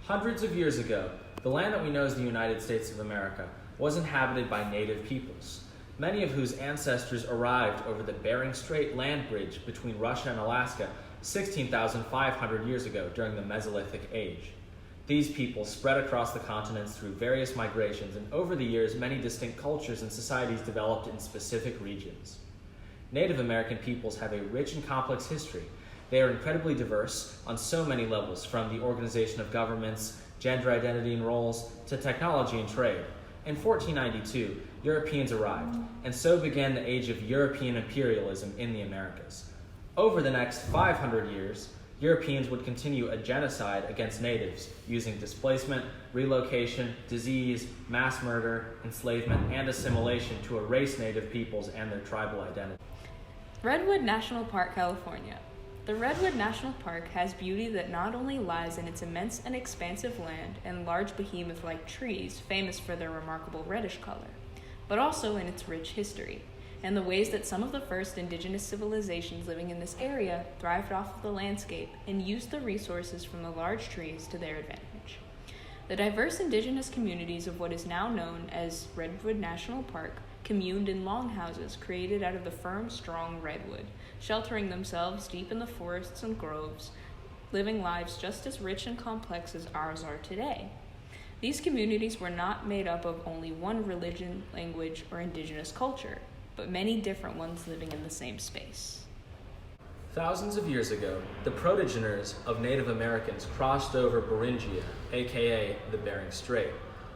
Hundreds of years ago, the land that we know as the United States of America was inhabited by native peoples, many of whose ancestors arrived over the Bering Strait land bridge between Russia and Alaska 16,500 years ago during the Mesolithic Age. These people spread across the continents through various migrations, and over the years, many distinct cultures and societies developed in specific regions. Native American peoples have a rich and complex history. They are incredibly diverse on so many levels, from the organization of governments, gender identity and roles, to technology and trade. In 1492, Europeans arrived, and so began the age of European imperialism in the Americas. Over the next 500 years, Europeans would continue a genocide against natives using displacement, relocation, disease, mass murder, enslavement, and assimilation to erase native peoples and their tribal identity. Redwood National Park, California. The Redwood National Park has beauty that not only lies in its immense and expansive land and large behemoth-like trees famous for their remarkable reddish color, but also in its rich history, and the ways that some of the first indigenous civilizations living in this area thrived off of the landscape and used the resources from the large trees to their advantage. The diverse indigenous communities of what is now known as Redwood National Park communed in longhouses created out of the firm, strong redwood, sheltering themselves deep in the forests and groves, living lives just as rich and complex as ours are today. These communities were not made up of only one religion, language, or indigenous culture, but many different ones living in the same space. Thousands of years ago, the protogeners of Native Americans crossed over Beringia, aka the Bering Strait.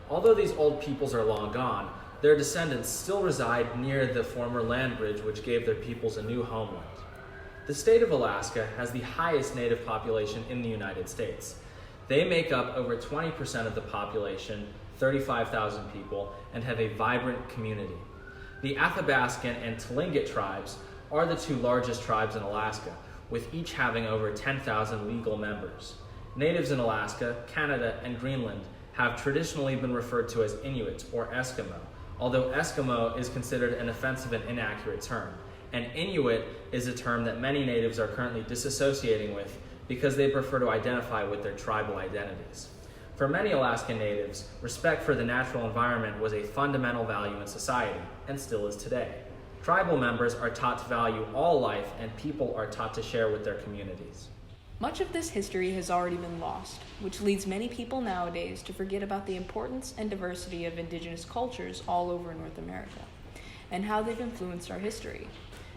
Although these old peoples are long gone, their descendants still reside near the former land bridge which gave their peoples a new homeland. The state of Alaska has the highest native population in the United States. They make up over 20% of the population, 35,000 people, and have a vibrant community. The Athabascan and Tlingit tribes are the two largest tribes in Alaska, with each having over 10,000 legal members. Natives in Alaska, Canada, and Greenland have traditionally been referred to as Inuit or Eskimo, although Eskimo is considered an offensive and inaccurate term, and Inuit is a term that many natives are currently disassociating with because they prefer to identify with their tribal identities. For many Alaskan natives, respect for the natural environment was a fundamental value in society, and still is today. Tribal members are taught to value all life, and people are taught to share with their communities. Much of this history has already been lost, which leads many people nowadays to forget about the importance and diversity of indigenous cultures all over North America, and how they've influenced our history.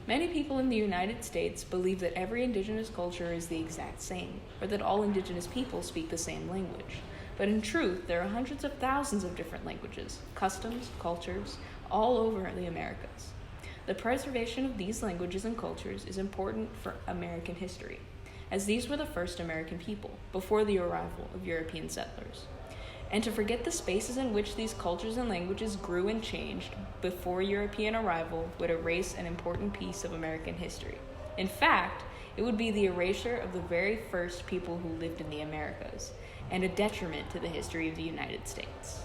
Many people in the United States believe that every indigenous culture is the exact same, or that all indigenous people speak the same language. But in truth, there are hundreds of thousands of different languages, customs, cultures, all over the Americas. The preservation of these languages and cultures is important for American history, as these were the first American people, before the arrival of European settlers. And to forget the spaces in which these cultures and languages grew and changed before European arrival would erase an important piece of American history. In fact, it would be the erasure of the very first people who lived in the Americas, and a detriment to the history of the United States.